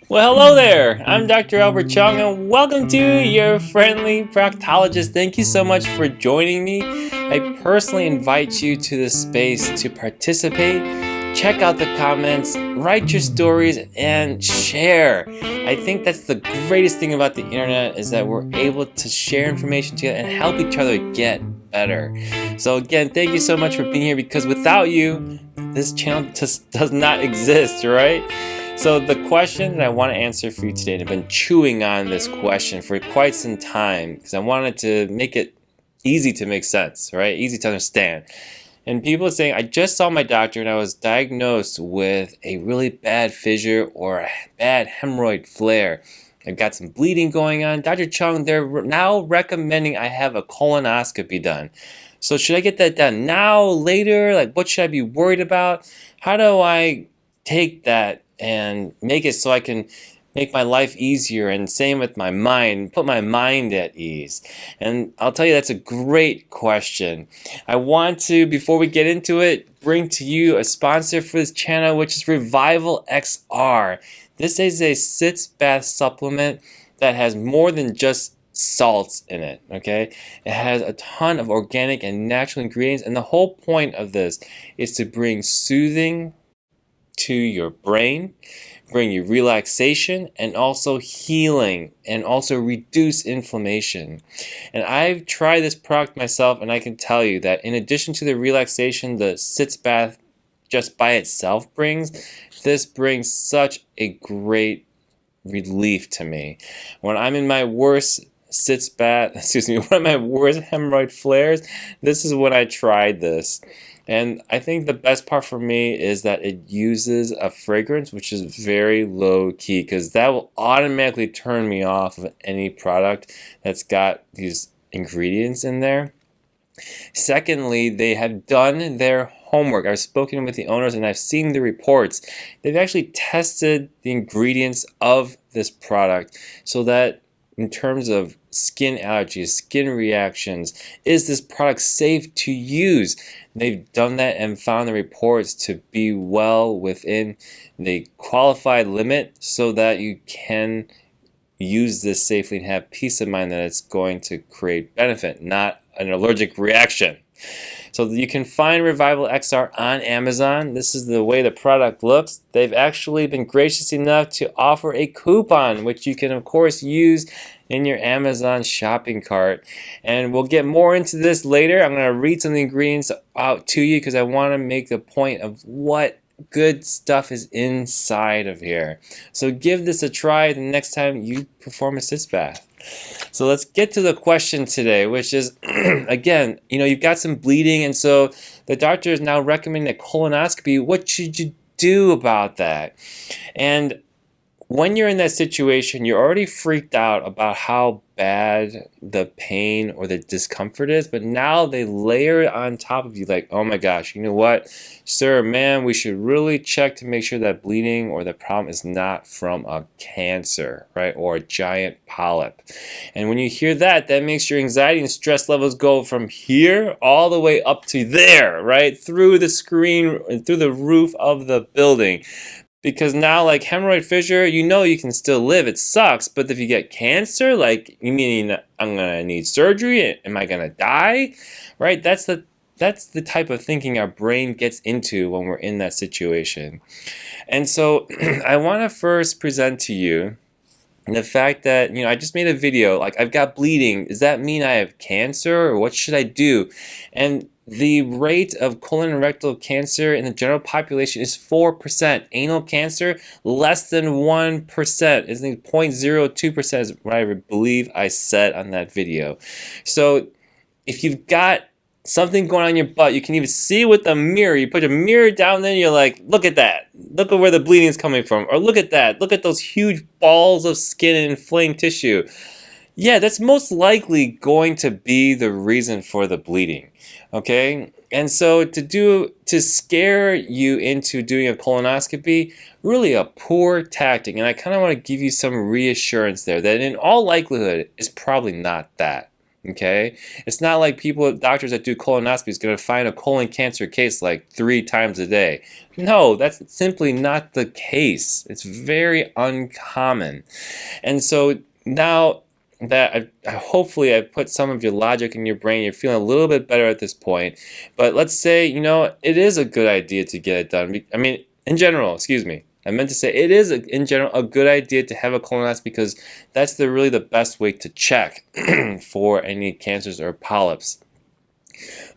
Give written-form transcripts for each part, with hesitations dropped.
Well, hello there. I'm Dr. Albert Chung, and welcome to your friendly proctologist. Thank you so much for joining me. I personally invite you to this space to participate. Check out the comments, write your stories, and share. I think that's the greatest thing about the internet is that we're able to share information together and help each other get better. So again, thank you so much for being here, because without you, this channel just does not exist, right? So the question that I want to answer for you today, and I've been chewing on this question for quite some time because I wanted to make it easy to make sense, right? Easy to understand. And people are saying, I just saw my doctor and I was diagnosed with a really bad fissure or a bad hemorrhoid flare. I've got some bleeding going on. Dr. Chung, they're now recommending I have a colonoscopy done. So should I get that done now, later? Like, what should I be worried about? How do I take that and make it so I can make my life easier, and same with my mind, put my mind at ease? And I'll tell you, that's a great question. I want to, before we get into it, bring to you a sponsor for this channel, which is Revival XR. This is a sitz bath supplement that has more than just salts in it, okay? It has a ton of organic and natural ingredients, and the whole point of this is to bring soothing to your brain, bring you relaxation, and also healing, and also reduce inflammation. And I've tried this product myself, and I can tell you that in addition to the relaxation the sitz bath just by itself brings, this brings such a great relief to me. When I'm in my worst sitz bath, one of my worst hemorrhoid flares, this is when I tried this. And I think the best part for me is that it uses a fragrance which is very low key, because that will automatically turn me off of any product that's got these ingredients in there. Secondly, they have done their homework. I've spoken with the owners and I've seen the reports. They've actually tested the ingredients of this product so that in terms of skin allergies, skin reactions, is this product safe to use? They've done that and found the reports to be well within the qualified limit so that you can use this safely and have peace of mind that it's going to create benefit, not an allergic reaction. So you can find Revival XR on Amazon. This is the way the product looks. They've actually been gracious enough to offer a coupon, which you can of course use in your Amazon shopping cart. And we'll get more into this later. I'm going to read some of the ingredients out to you because I want to make the point of what good stuff is inside of here. So give this a try the next time you perform a sitz bath. So let's get to the question today, which is, again, you've got some bleeding, and so the doctor is now recommending a colonoscopy. What should you do about that? And when you're in that situation, you're already freaked out about how bad the pain or the discomfort is, but now they layer it on top of you like, oh my gosh, you know what, sir, ma'am, we should really check to make sure that bleeding or the problem is not from a cancer, right, or a giant polyp. And when you hear that, that makes your anxiety and stress levels go from here all the way up to there, right, through the screen and through the roof of the building. Because now, like hemorrhoid fissure, you can still live. It sucks, but if you get cancer, like, you mean I'm gonna need surgery? Am I gonna die? Right? That's the type of thinking our brain gets into when we're in that situation. And so I want to first present to you the fact that, I just made a video, like, I've got bleeding. Does that mean I have cancer, or what should I do? And the rate of colon and rectal cancer in the general population is 4%. Anal cancer, less than 1%. It's 0.02% is what I believe I said on that video. So if you've got something going on in your butt, you can even see with the mirror. You put a mirror down there and you're like, look at that. Look at where the bleeding is coming from. Or look at that. Look at those huge balls of skin and inflamed tissue. Yeah, that's most likely going to be the reason for the bleeding. Okay? And so to scare you into doing a colonoscopy, really a poor tactic. And I kind of want to give you some reassurance there that in all likelihood, it's probably not that. Okay, it's not like doctors that do colonoscopy is going to find a colon cancer case like 3 times a day. No, that's simply not the case. It's very uncommon. And so now that hopefully I've put some of your logic in your brain, you're feeling a little bit better at this point. But let's say, it is a good idea to get it done. I mean, in general, excuse me. I meant to say it is, in general, a good idea to have a colonoscopy because that's really the best way to check for any cancers or polyps.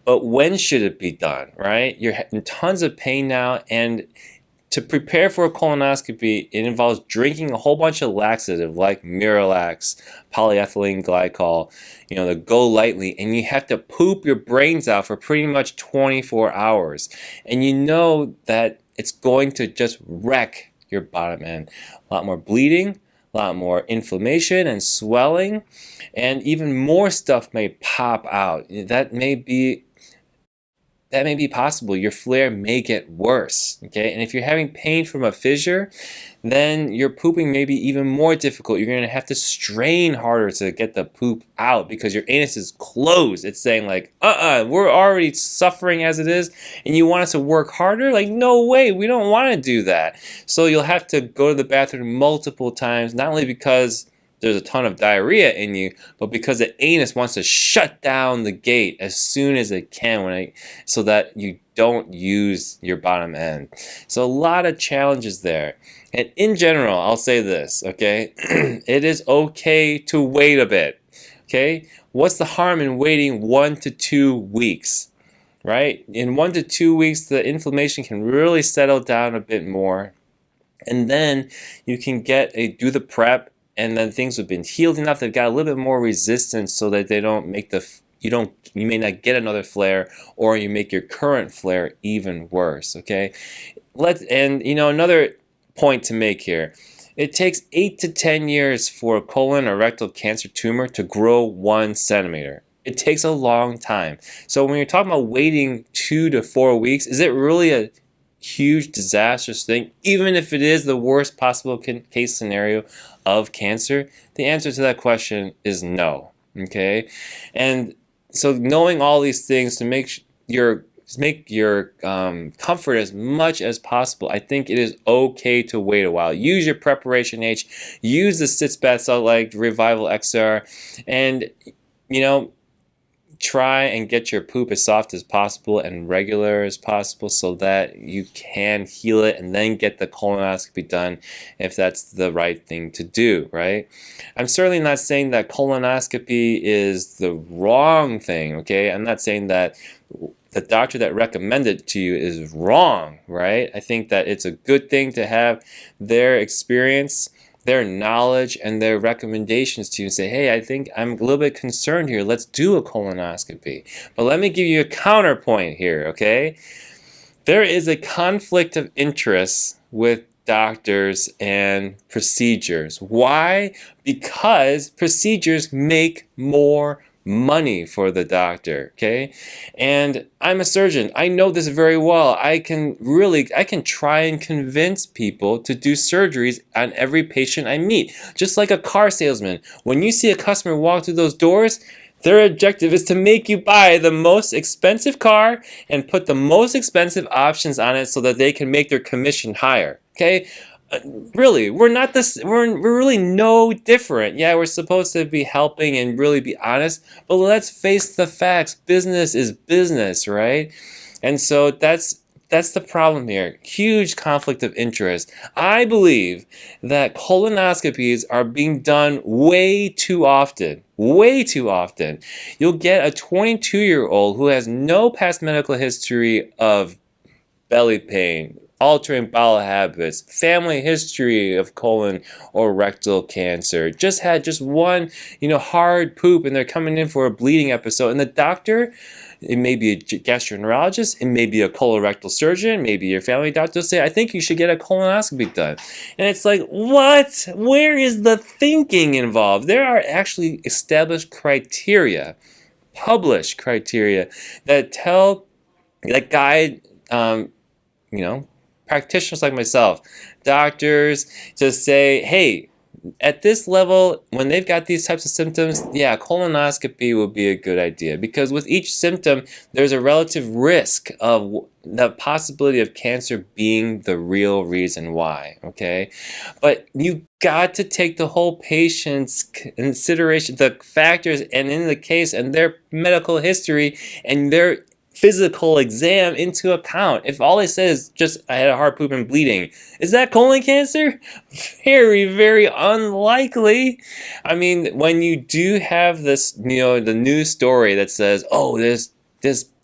But when should it be done, right? You're in tons of pain now, and to prepare for a colonoscopy, it involves drinking a whole bunch of laxative like Miralax, polyethylene glycol, the Go Lightly, and you have to poop your brains out for pretty much 24 hours. And you know that it's going to just wreck your bottom end. A lot more bleeding, a lot more inflammation and swelling, and even more stuff may pop out. That may be possible. Your flare may get worse, okay? And if you're having pain from a fissure, then your pooping may be even more difficult. You're going to have to strain harder to get the poop out because your anus is closed. It's saying like, we're already suffering as it is, and you want us to work harder? Like, no way, we don't want to do that. So you'll have to go to the bathroom multiple times, not only because there's a ton of diarrhea in you, but because the anus wants to shut down the gate as soon as it can so that you don't use your bottom end. So a lot of challenges there. And in general, I'll say this, okay? It is okay to wait a bit, okay? What's the harm in waiting 1 to 2 weeks, right? In 1 to 2 weeks, the inflammation can really settle down a bit more. And then you can do the prep, and then things have been healed enough, they've got a little bit more resistance so that they don't make you may not get another flare, or you make your current flare even worse, okay? Another point to make here. It takes 8 to 10 years for a colon or rectal cancer tumor to grow 1 centimeter. It takes a long time. So when you're talking about waiting 2 to 4 weeks, is it really a huge disastrous thing, even if it is the worst possible case scenario of cancer? The answer to that question is no, okay? And so knowing all these things to make your comfort as much as possible, I think it is okay to wait a while. Use your preparation H, use the sitz bath salt like Revival XR, and try and get your poop as soft as possible and regular as possible so that you can heal it and then get the colonoscopy done if that's the right thing to do, right? I'm certainly not saying that colonoscopy is the wrong thing, okay? I'm not saying that the doctor that recommended it to you is wrong, right? I think that it's a good thing to have their experience, their knowledge, and their recommendations to you and say, hey, I think I'm a little bit concerned here. Let's do a colonoscopy. But let me give you a counterpoint here, okay? There is a conflict of interest with doctors and procedures. Why? Because procedures make more money for the doctor, okay? And I'm a surgeon. I know this very well. I can try and convince people to do surgeries on every patient I meet. Just like a car salesman. When you see a customer walk through those doors, their objective is to make you buy the most expensive car and put the most expensive options on it so that they can make their commission higher, okay? Really, we're really no different. Yeah, we're supposed to be helping and really be honest, but let's face the facts. Business is business, right? And so that's the problem here. Huge conflict of interest. I believe that colonoscopies are being done way too often. Way too often. You'll get a 22-year-old who has no past medical history of belly pain, altering bowel habits, family history of colon or rectal cancer, just had one, hard poop, and they're coming in for a bleeding episode. And the doctor, it may be a gastroenterologist, it may be a colorectal surgeon, maybe your family doctor will say, I think you should get a colonoscopy done. And it's like, what? Where is the thinking involved? There are actually established criteria, published criteria that guide, practitioners like myself, doctors, to say, hey, at this level, when they've got these types of symptoms, yeah, colonoscopy would be a good idea, because with each symptom, there's a relative risk of the possibility of cancer being the real reason why, okay? But you got to take the whole patient's consideration, the factors, and in the case, and their medical history, and their physical exam into account. If all they say is just, I had a hard poop and bleeding, is that colon cancer? Very, very unlikely. I mean, when you do have this, the news story that says, oh, this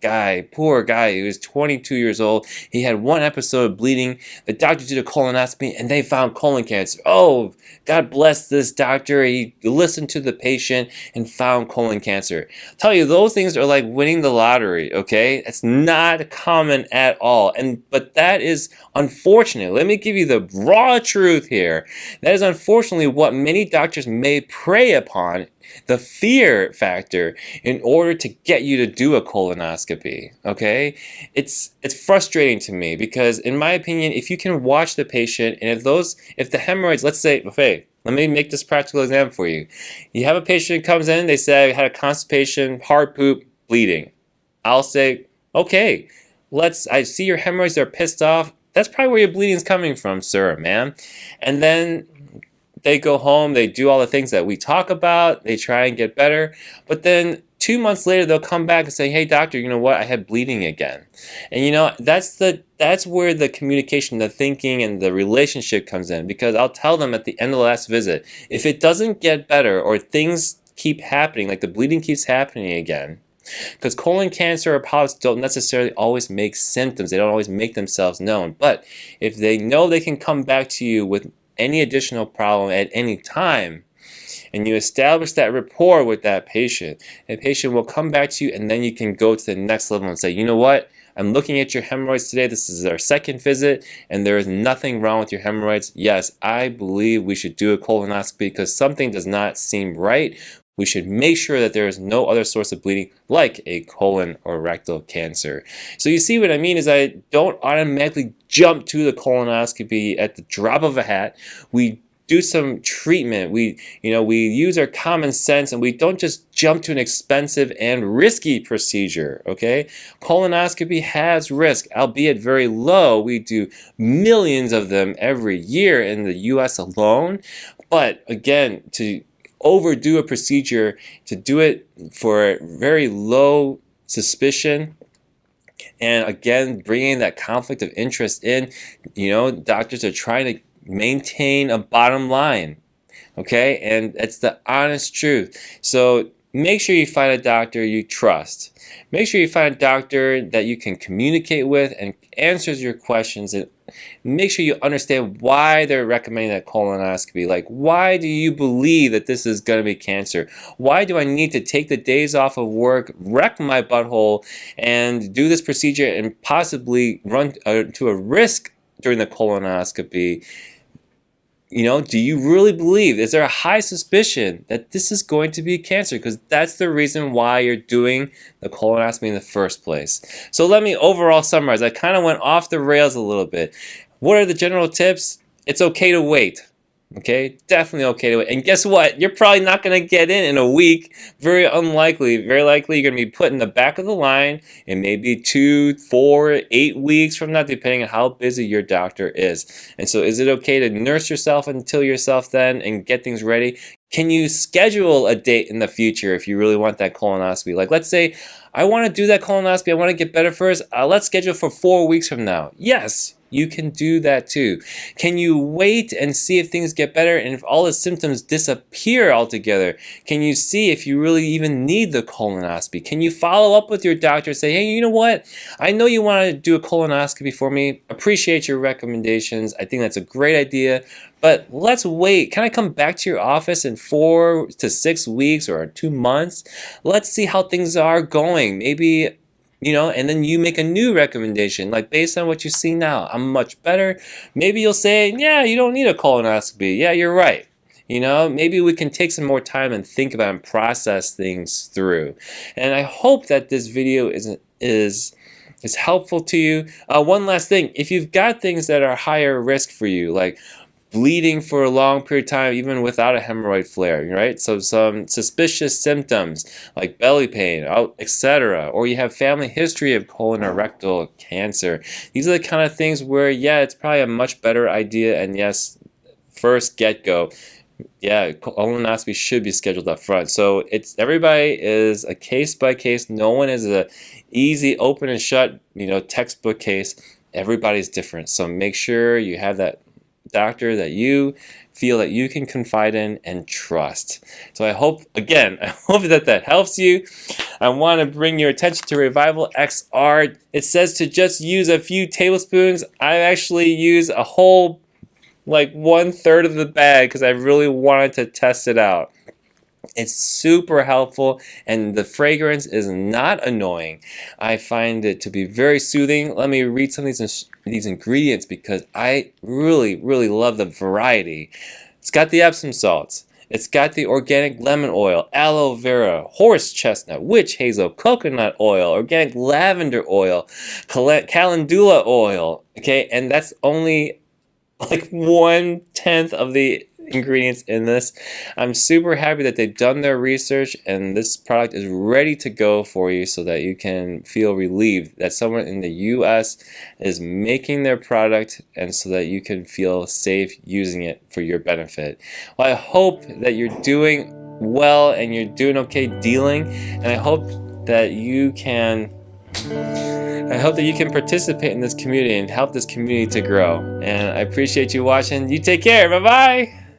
guy, poor guy, he was 22 years old, he had one episode of bleeding, the doctor did a colonoscopy and they found colon cancer. Oh, God bless this doctor, he listened to the patient and found colon cancer. I'll tell you, those things are like winning the lottery, okay? It's not common at all. But that is unfortunate. Let me give you the raw truth here. That is unfortunately what many doctors may prey upon, the fear factor, in order to get you to do a colonoscopy, okay? It's frustrating to me, because in my opinion, if you can watch the patient, and if the hemorrhoids, let's say, okay, let me make this practical example for you. You have a patient who comes in, they say, I had a constipation, hard poop, bleeding. I'll say, okay, I see your hemorrhoids are pissed off. That's probably where your bleeding is coming from, sir, ma'am. And then they go home, they do all the things that we talk about, they try and get better, but then 2 months later they'll come back and say, hey doctor, you know what, I had bleeding again. And that's where the communication, the thinking, and the relationship comes in, because I'll tell them at the end of the last visit, if it doesn't get better or things keep happening, like the bleeding keeps happening again, because colon cancer or polyps don't necessarily always make symptoms, they don't always make themselves known, but if they know they can come back to you with any additional problem at any time, and you establish that rapport with that patient, the patient will come back to you, and then you can go to the next level and say, you know what, I'm looking at your hemorrhoids today, this is our second visit, and there is nothing wrong with your hemorrhoids. Yes, I believe we should do a colonoscopy because something does not seem right. We should make sure that there is no other source of bleeding like a colon or rectal cancer. So you see what I mean is I don't automatically jump to the colonoscopy at the drop of a hat. We do some treatment. We use our common sense, and we don't just jump to an expensive and risky procedure, okay? Colonoscopy has risk, albeit very low. We do millions of them every year in the US alone. But again, to overdo a procedure, to do it for very low suspicion, and again bringing that conflict of interest in, doctors are trying to maintain a bottom line, okay? And it's the honest truth. So make sure you find a doctor you trust. Make sure you find a doctor that you can communicate with and answers your questions, and make sure you understand why they're recommending that colonoscopy. Like, why do you believe that this is going to be cancer? Why do I need to take the days off of work, wreck my butthole, and do this procedure and possibly run to a risk during the colonoscopy? Do you really believe, is there a high suspicion that this is going to be cancer? Because that's the reason why you're doing the colonoscopy in the first place. So let me overall summarize. I kind of went off the rails a little bit. What are the general tips? It's okay to wait. Okay, definitely okay to wait. And guess what? You're probably not going to get in a week. Very unlikely. Very likely you're going to be put in the back of the line in maybe 2, 4, 8 weeks from now, depending on how busy your doctor is. And so is it okay to nurse yourself until yourself then and get things ready? Can you schedule a date in the future if you really want that colonoscopy? Like, let's say, I want to do that colonoscopy, I want to get better first. Let's schedule for 4 weeks from now. Yes, you can do that too. Can you wait and see if things get better, and if all the symptoms disappear altogether? Can you see if you really even need the colonoscopy? Can you follow up with your doctor and say, hey, you know what? I know you want to do a colonoscopy for me. Appreciate your recommendations. I think that's a great idea. But let's wait. Can I come back to your office in 4 to 6 weeks or 2 months? Let's see how things are going. Maybe, and then you make a new recommendation, like based on what you see now. I'm much better. Maybe you'll say, yeah, you don't need a colonoscopy. Yeah, you're right. Maybe we can take some more time and think about and process things through. And I hope that this video is helpful to you. One last thing, if you've got things that are higher risk for you, like bleeding for a long period of time even without a hemorrhoid flare, right? So some suspicious symptoms like belly pain, etc. Or you have family history of colon or rectal cancer. These are the kind of things where, yeah, it's probably a much better idea, and yes, first get-go, yeah, colonoscopy should be scheduled up front. So it's everybody is a case by case. No one is a easy open and shut, textbook case. Everybody's different. So make sure you have that doctor that you feel that you can confide in and trust. So I hope that helps you. I want to bring your attention to Revival XR. It says to just use a few tablespoons. I actually use a whole, like 1/3 of the bag, because I really wanted to test it out. It's super helpful, and the fragrance is not annoying. I find it to be very soothing. Let me read some of these ingredients, because I really, really love the variety. It's got the Epsom salts. It's got the organic lemon oil, aloe vera, horse chestnut, witch hazel, coconut oil, organic lavender oil, calendula oil. Okay, and that's only like 1/10 of the ingredients in this. I'm super happy that they've done their research, and this product is ready to go for you, so that you can feel relieved that someone in the US is making their product, and so that you can feel safe using it for your benefit. Well, I hope that you're doing well and you're doing okay dealing, and I hope that you can participate in this community and help this community to grow. And I appreciate you watching. You take care. Bye-bye.